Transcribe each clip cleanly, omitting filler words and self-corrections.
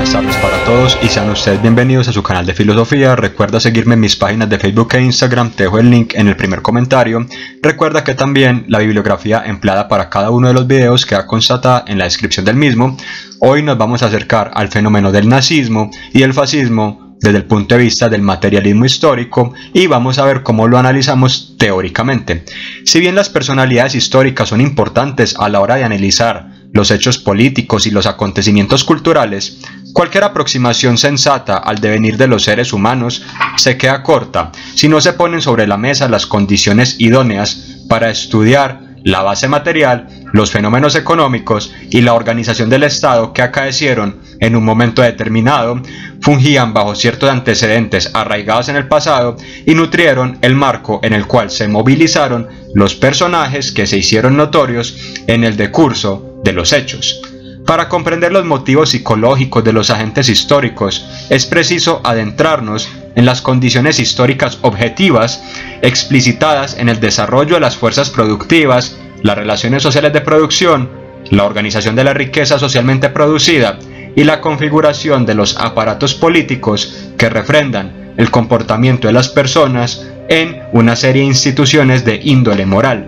buenas tardes para todos y sean ustedes bienvenidos a su canal de filosofía. Recuerda seguirme en mis páginas de Facebook e Instagram, te dejo el link en el primer comentario. Recuerda que también la bibliografía empleada para cada uno de los videos queda constatada en la descripción del mismo. Hoy nos vamos a acercar al fenómeno del nazismo y el fascismo desde el punto de vista del materialismo histórico y vamos a ver cómo lo analizamos teóricamente. Si bien las personalidades históricas son importantes a la hora de analizar los hechos políticos y los acontecimientos culturales, cualquier aproximación sensata al devenir de los seres humanos se queda corta si no se ponen sobre la mesa las condiciones idóneas para estudiar la base material, los fenómenos económicos y la organización del Estado que acaecieron en un momento determinado, fungían bajo ciertos antecedentes arraigados en el pasado y nutrieron el marco en el cual se movilizaron los personajes que se hicieron notorios en el decurso de los hechos. Para comprender los motivos psicológicos de los agentes históricos, es preciso adentrarnos en las condiciones históricas objetivas explicitadas en el desarrollo de las fuerzas productivas, las relaciones sociales de producción, la organización de la riqueza socialmente producida y la configuración de los aparatos políticos que refrendan el comportamiento de las personas en una serie de instituciones de índole moral.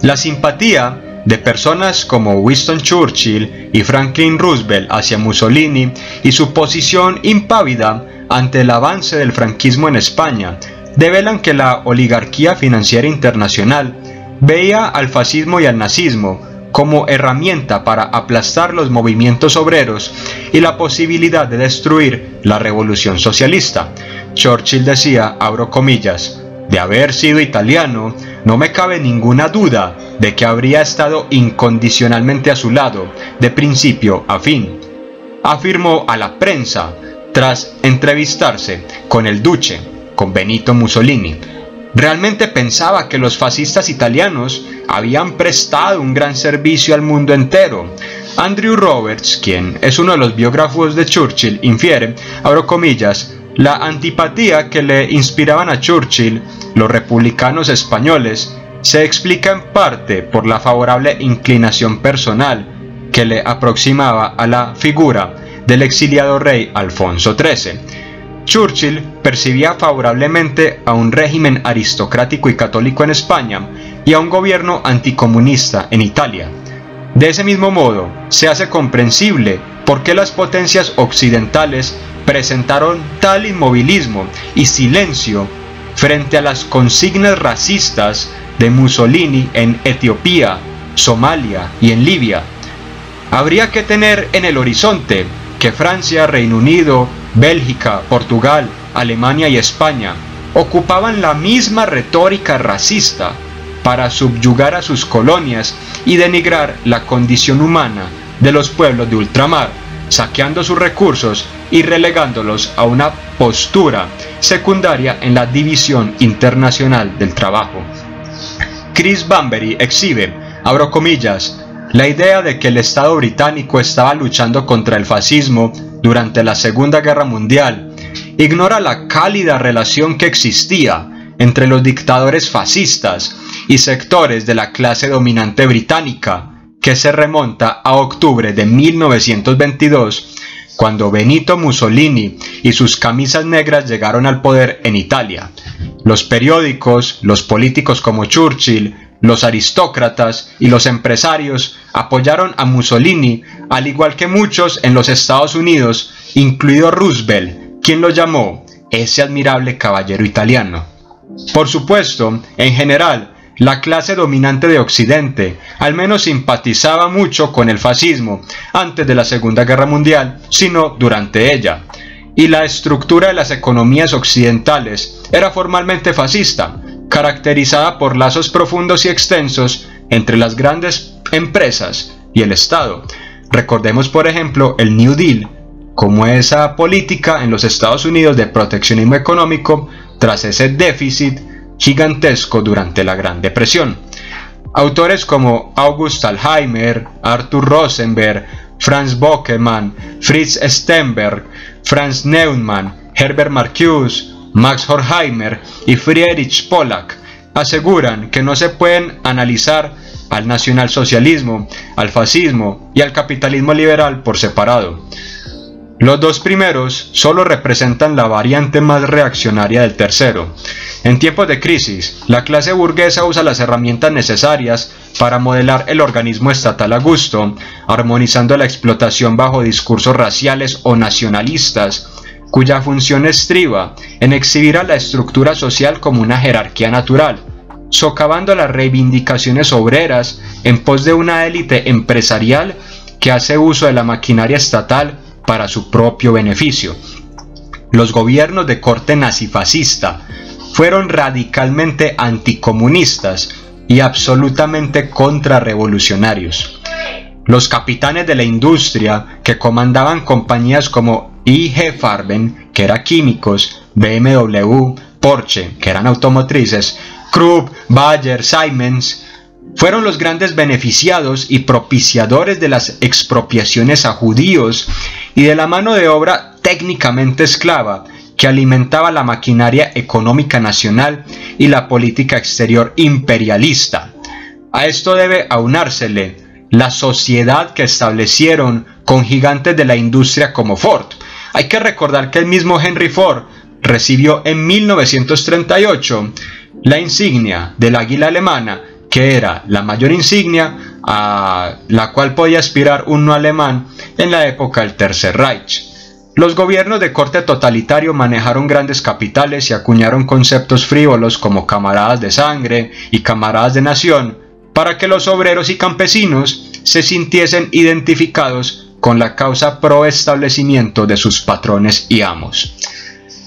La simpatía de personas como Winston Churchill y Franklin Roosevelt hacia Mussolini y su posición impávida ante el avance del franquismo en España develan que la oligarquía financiera internacional veía al fascismo y al nazismo como herramienta para aplastar los movimientos obreros y la posibilidad de destruir la revolución socialista. Churchill decía, abro comillas, de haber sido italiano, no me cabe ninguna duda de que habría estado incondicionalmente a su lado, de principio a fin. Afirmó a la prensa tras entrevistarse con el Duce, con Benito Mussolini. Realmente pensaba que los fascistas italianos habían prestado un gran servicio al mundo entero. Andrew Roberts, quien es uno de los biógrafos de Churchill, infiere, abro comillas, la antipatía que le inspiraban a Churchill los republicanos españoles se explica en parte por la favorable inclinación personal que le aproximaba a la figura del exiliado rey Alfonso XIII. Churchill percibía favorablemente a un régimen aristocrático y católico en España y a un gobierno anticomunista en Italia. De ese mismo modo, se hace comprensible por qué las potencias occidentales presentaron tal inmovilismo y silencio frente a las consignas racistas de Mussolini en Etiopía, Somalia y en Libia. Habría que tener en el horizonte que Francia, Reino Unido, Bélgica, Portugal, Alemania y España ocupaban la misma retórica racista para subyugar a sus colonias y denigrar la condición humana de los pueblos de ultramar, saqueando sus recursos y relegándolos a una postura secundaria en la división internacional del trabajo. Chris Bambury exhibe, abro comillas, la idea de que el Estado británico estaba luchando contra el fascismo durante la Segunda Guerra Mundial. Ignora la cálida relación que existía entre los dictadores fascistas y sectores de la clase dominante británica, que se remonta a octubre de 1922, cuando Benito Mussolini y sus camisas negras llegaron al poder en Italia. Los periódicos, los políticos como Churchill, los aristócratas y los empresarios apoyaron a Mussolini, al igual que muchos en los Estados Unidos, incluido Roosevelt, quien lo llamó ese admirable caballero italiano. Por supuesto, en general, la clase dominante de Occidente al menos simpatizaba mucho con el fascismo antes de la Segunda Guerra Mundial, sino durante ella. Y la estructura de las economías occidentales era formalmente fascista, caracterizada por lazos profundos y extensos entre las grandes empresas y el Estado. Recordemos, por ejemplo, el New Deal, como esa política en los Estados Unidos de proteccionismo económico tras ese déficit gigantesco durante la Gran Depresión. Autores como August Alzheimer, Arthur Rosenberg, Franz Böckermann, Fritz Stenberg, Franz Neumann, Herbert Marcuse, Max Horkheimer y Friedrich Pollack aseguran que no se pueden analizar al nacionalsocialismo, al fascismo y al capitalismo liberal por separado. Los dos primeros solo representan la variante más reaccionaria del tercero. En tiempos de crisis, la clase burguesa usa las herramientas necesarias para modelar el organismo estatal a gusto, armonizando la explotación bajo discursos raciales o nacionalistas, cuya función estriba en exhibir a la estructura social como una jerarquía natural, socavando las reivindicaciones obreras en pos de una élite empresarial que hace uso de la maquinaria estatal para su propio beneficio. Los gobiernos de corte nazifascista fueron radicalmente anticomunistas y absolutamente contrarrevolucionarios. Los capitanes de la industria que comandaban compañías como IG Farben, que era químicos, BMW, Porsche, que eran automotrices, Krupp, Bayer, Siemens, fueron los grandes beneficiados y propiciadores de las expropiaciones a judíos y de la mano de obra técnicamente esclava que alimentaba la maquinaria económica nacional y la política exterior imperialista. A esto debe aunársele la sociedad que establecieron con gigantes de la industria como Ford. Hay que recordar que el mismo Henry Ford recibió en 1938 la insignia del águila alemana, que era la mayor insignia a la cual podía aspirar un no alemán en la época del Tercer Reich. Los gobiernos de corte totalitario manejaron grandes capitales y acuñaron conceptos frívolos como camaradas de sangre y camaradas de nación para que los obreros y campesinos se sintiesen identificados con la causa pro establecimiento de sus patrones y amos.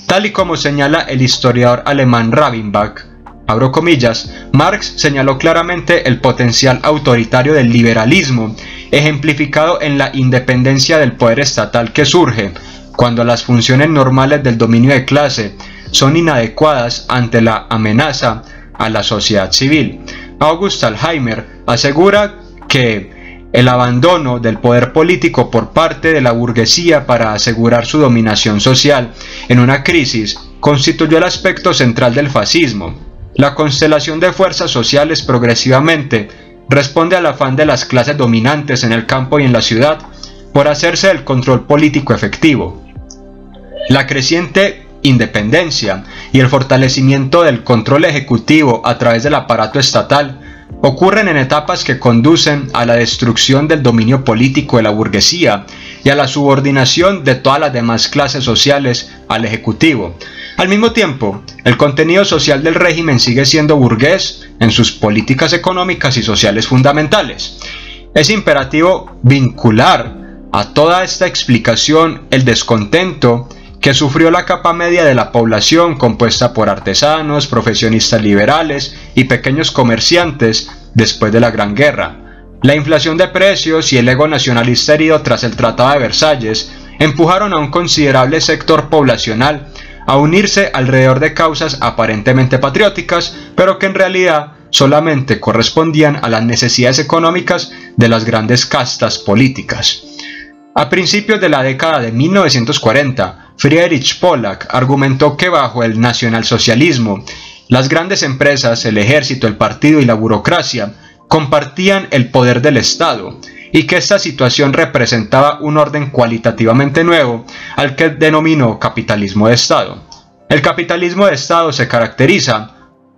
Tal y como señala el historiador alemán Rabenbach, abro comillas, Marx señaló claramente el potencial autoritario del liberalismo, ejemplificado en la independencia del poder estatal que surge cuando las funciones normales del dominio de clase son inadecuadas ante la amenaza a la sociedad civil. August Alzheimer asegura que el abandono del poder político por parte de la burguesía para asegurar su dominación social en una crisis constituyó el aspecto central del fascismo. La constelación de fuerzas sociales progresivamente responde al afán de las clases dominantes en el campo y en la ciudad por hacerse del control político efectivo. La creciente independencia y el fortalecimiento del control ejecutivo a través del aparato estatal ocurren en etapas que conducen a la destrucción del dominio político de la burguesía y a la subordinación de todas las demás clases sociales al ejecutivo. Al mismo tiempo, el contenido social del régimen sigue siendo burgués en sus políticas económicas y sociales fundamentales. Es imperativo vincular a toda esta explicación el descontento que sufrió la capa media de la población compuesta por artesanos, profesionistas liberales y pequeños comerciantes después de la Gran Guerra. La inflación de precios y el ego nacionalista herido tras el Tratado de Versalles empujaron a un considerable sector poblacional a unirse alrededor de causas aparentemente patrióticas, pero que en realidad solamente correspondían a las necesidades económicas de las grandes castas políticas. A principios de la década de 1940, Friedrich Pollack argumentó que bajo el nacionalsocialismo, las grandes empresas, el ejército, el partido y la burocracia compartían el poder del Estado, y que esta situación representaba un orden cualitativamente nuevo al que denominó capitalismo de Estado. El capitalismo de Estado se caracteriza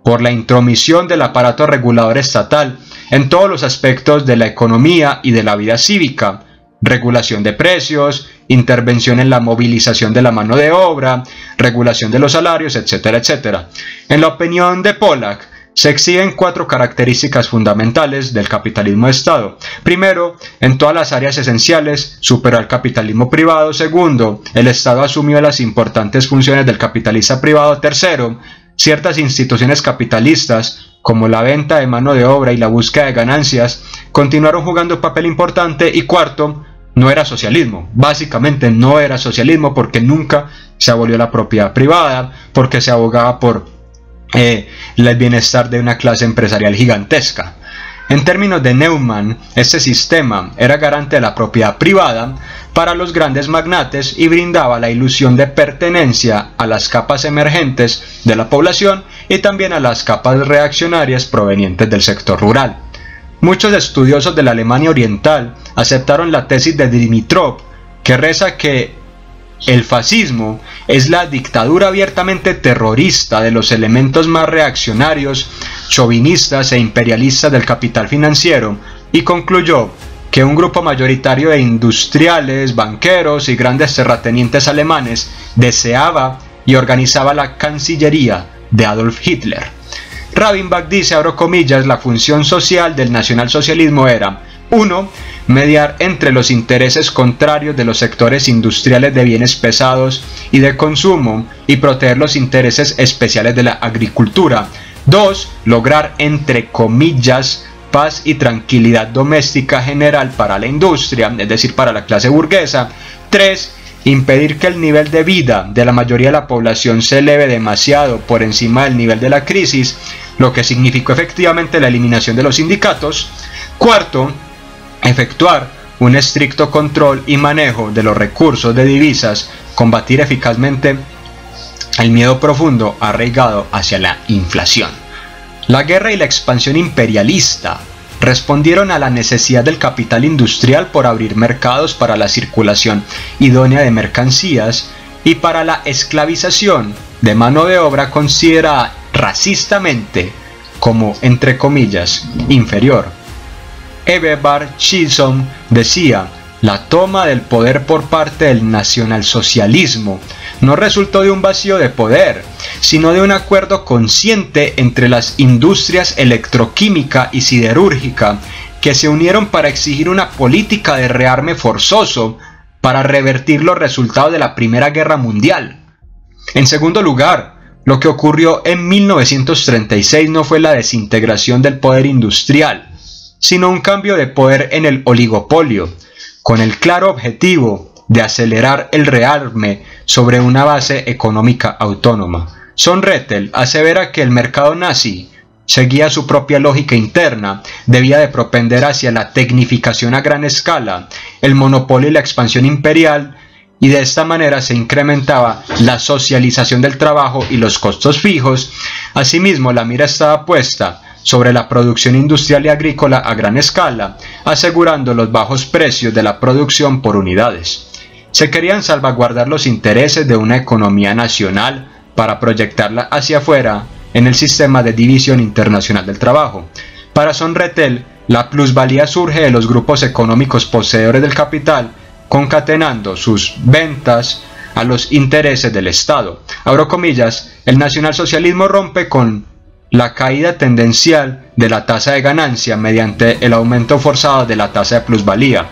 por la intromisión del aparato regulador estatal en todos los aspectos de la economía y de la vida cívica: regulación de precios, intervención en la movilización de la mano de obra, regulación de los salarios, etcétera, etcétera. En la opinión de Pollack, se exhiben 4 características fundamentales del capitalismo de Estado. Primero, en todas las áreas esenciales, superó al capitalismo privado. Segundo, el Estado asumió las importantes funciones del capitalista privado. Tercero, ciertas instituciones capitalistas, como la venta de mano de obra y la búsqueda de ganancias, continuaron jugando un papel importante. Y cuarto, no era socialismo. Básicamente no era socialismo porque nunca se abolió la propiedad privada, porque se abogaba por el bienestar de una clase empresarial gigantesca. En términos de Neumann, este sistema era garante de la propiedad privada para los grandes magnates y brindaba la ilusión de pertenencia a las capas emergentes de la población y también a las capas reaccionarias provenientes del sector rural. Muchos estudiosos de la Alemania Oriental aceptaron la tesis de Dimitrov, que reza que el fascismo es la dictadura abiertamente terrorista de los elementos más reaccionarios, chauvinistas e imperialistas del capital financiero, y concluyó que un grupo mayoritario de industriales, banqueros y grandes terratenientes alemanes deseaba y organizaba la Cancillería de Adolf Hitler. Rabenbach dice, abro comillas, la función social del nacionalsocialismo era 1. Mediar entre los intereses contrarios de los sectores industriales de bienes pesados y de consumo y proteger los intereses especiales de la agricultura. 2. Lograr, entre comillas, paz y tranquilidad doméstica general para la industria, es decir, para la clase burguesa. 3. Impedir que el nivel de vida de la mayoría de la población se eleve demasiado por encima del nivel de la crisis, lo que significó efectivamente la eliminación de los sindicatos. 4. Efectuar un estricto control y manejo de los recursos de divisas, combatir eficazmente el miedo profundo arraigado hacia la inflación. La guerra y la expansión imperialista respondieron a la necesidad del capital industrial por abrir mercados para la circulación idónea de mercancías y para la esclavización de mano de obra considerada racistamente como, entre comillas, inferior. Eberhard Chisholm decía, la toma del poder por parte del nacionalsocialismo no resultó de un vacío de poder, sino de un acuerdo consciente entre las industrias electroquímica y siderúrgica que se unieron para exigir una política de rearme forzoso para revertir los resultados de la Primera Guerra Mundial. En segundo lugar, lo que ocurrió en 1936 no fue la desintegración del poder industrial, sino un cambio de poder en el oligopolio, con el claro objetivo de acelerar el rearme sobre una base económica autónoma. Sonrettel asevera que el mercado nazi seguía su propia lógica interna, debía de propender hacia la tecnificación a gran escala, el monopolio y la expansión imperial, y de esta manera se incrementaba la socialización del trabajo y los costos fijos. Asimismo, la mira estaba puesta sobre la producción industrial y agrícola a gran escala, asegurando los bajos precios de la producción por unidades. Se querían salvaguardar los intereses de una economía nacional para proyectarla hacia afuera en el sistema de división internacional del trabajo. Para Sonrettel, la plusvalía surge de los grupos económicos poseedores del capital, concatenando sus ventas a los intereses del Estado. Abro comillas, el nacionalsocialismo rompe con la caída tendencial de la tasa de ganancia mediante el aumento forzado de la tasa de plusvalía.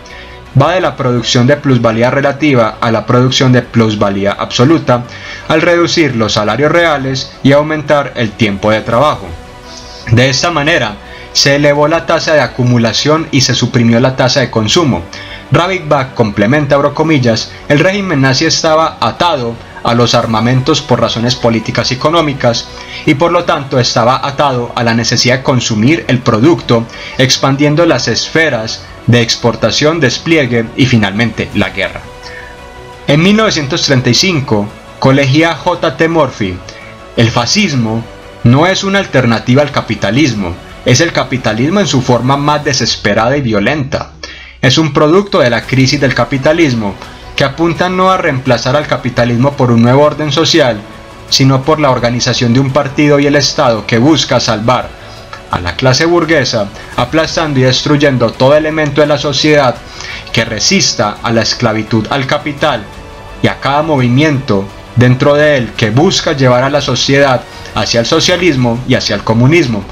Va de la producción de plusvalía relativa a la producción de plusvalía absoluta, al reducir los salarios reales y aumentar el tiempo de trabajo. De esta manera, se elevó la tasa de acumulación y se suprimió la tasa de consumo. Rabenbach complementa, abro comillas, el régimen nazi estaba atado a los armamentos por razones políticas y económicas, y por lo tanto estaba atado a la necesidad de consumir el producto, expandiendo las esferas de exportación, despliegue y finalmente la guerra. En 1935, colegía J.T. Murphy, el fascismo no es una alternativa al capitalismo, es el capitalismo en su forma más desesperada y violenta. Es un producto de la crisis del capitalismo, que apuntan no a reemplazar al capitalismo por un nuevo orden social, sino por la organización de un partido y el Estado que busca salvar a la clase burguesa, aplastando y destruyendo todo elemento de la sociedad que resista a la esclavitud al capital y a cada movimiento dentro de él que busca llevar a la sociedad hacia el socialismo y hacia el comunismo.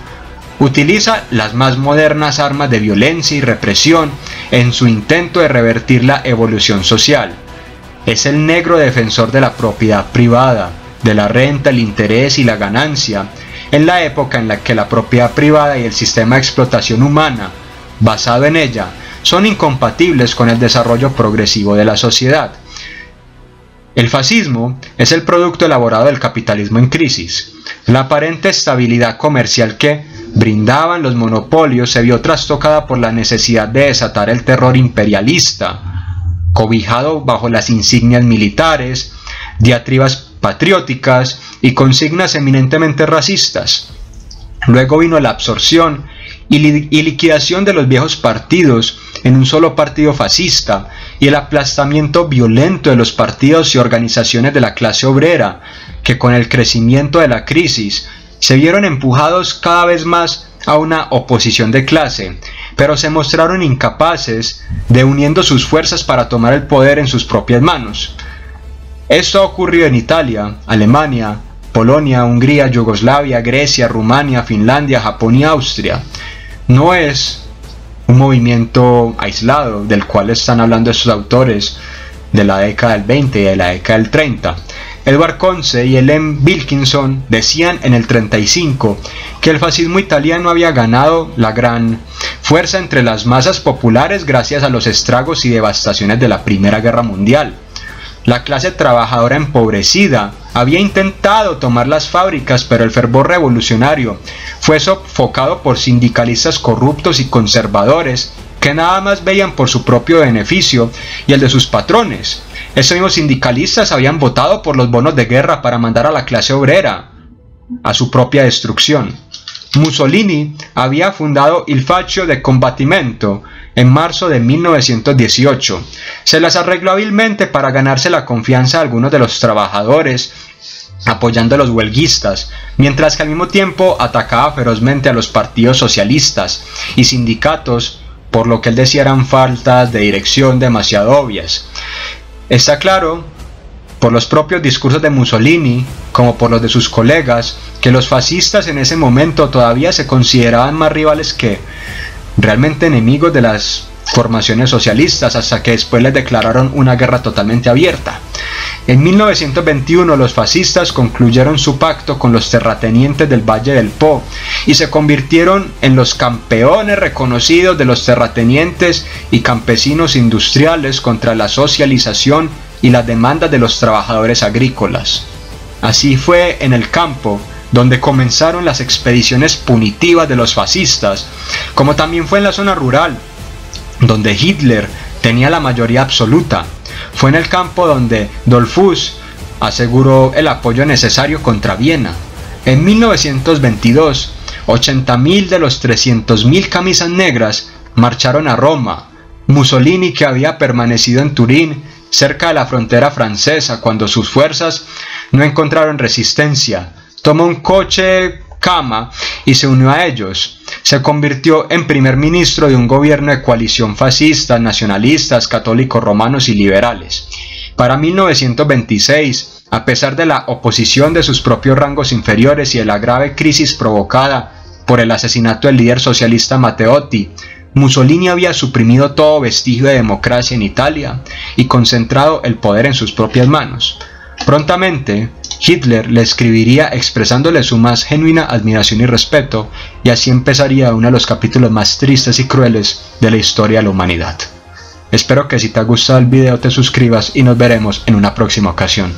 Utiliza las más modernas armas de violencia y represión en su intento de revertir la evolución social. Es el negro defensor de la propiedad privada, de la renta, el interés y la ganancia, en la época en la que la propiedad privada y el sistema de explotación humana, basado en ella, son incompatibles con el desarrollo progresivo de la sociedad. El fascismo es el producto elaborado del capitalismo en crisis. La aparente estabilidad comercial que brindaban los monopolios se vio trastocada por la necesidad de desatar el terror imperialista, cobijado bajo las insignias militares, diatribas patrióticas y consignas eminentemente racistas. Luego vino la absorción y liquidación de los viejos partidos en un solo partido fascista, y el aplastamiento violento de los partidos y organizaciones de la clase obrera, que con el crecimiento de la crisis se vieron empujados cada vez más a una oposición de clase, pero se mostraron incapaces de uniendo sus fuerzas para tomar el poder en sus propias manos. Esto ha ocurrido en Italia, Alemania, Polonia, Hungría, Yugoslavia, Grecia, Rumania, Finlandia, Japón y Austria. No es un movimiento aislado del cual están hablando estos autores de la década del 20 y de la década del 30. Edward Conze y Ellen Wilkinson decían en el 35 que el fascismo italiano había ganado la gran fuerza entre las masas populares gracias a los estragos y devastaciones de la Primera Guerra Mundial. La clase trabajadora empobrecida había intentado tomar las fábricas, pero el fervor revolucionario fue sofocado por sindicalistas corruptos y conservadores que nada más veían por su propio beneficio y el de sus patrones. Estos mismos sindicalistas habían votado por los bonos de guerra para mandar a la clase obrera a su propia destrucción. Mussolini había fundado Il Fascio del Combattimento en marzo de 1918. Se las arregló hábilmente para ganarse la confianza de algunos de los trabajadores, apoyando a los huelguistas, mientras que al mismo tiempo atacaba ferozmente a los partidos socialistas y sindicatos, por lo que él decía eran faltas de dirección demasiado obvias. Está claro, por los propios discursos de Mussolini, como por los de sus colegas, que los fascistas en ese momento todavía se consideraban más rivales que realmente enemigos de las formaciones socialistas, hasta que después les declararon una guerra totalmente abierta. En 1921 los fascistas concluyeron su pacto con los terratenientes del Valle del Po y se convirtieron en los campeones reconocidos de los terratenientes y campesinos industriales contra la socialización y las demandas de los trabajadores agrícolas. Así fue en el campo donde comenzaron las expediciones punitivas de los fascistas, como también fue en la zona rural, donde Hitler tenía la mayoría absoluta. Fue en el campo donde Dollfuss aseguró el apoyo necesario contra Viena. En 1922, 80.000 de los 300.000 camisas negras marcharon a Roma. Mussolini, que había permanecido en Turín, cerca de la frontera francesa, cuando sus fuerzas no encontraron resistencia, tomó un coche cama y se unió a ellos. Se convirtió en primer ministro de un gobierno de coalición fascista, nacionalistas, católicos romanos y liberales. Para 1926, a pesar de la oposición de sus propios rangos inferiores y de la grave crisis provocada por el asesinato del líder socialista Matteotti, Mussolini había suprimido todo vestigio de democracia en Italia y concentrado el poder en sus propias manos. Prontamente, Hitler le escribiría expresándole su más genuina admiración y respeto, y así empezaría uno de los capítulos más tristes y crueles de la historia de la humanidad. Espero que si te ha gustado el video te suscribas y nos veremos en una próxima ocasión.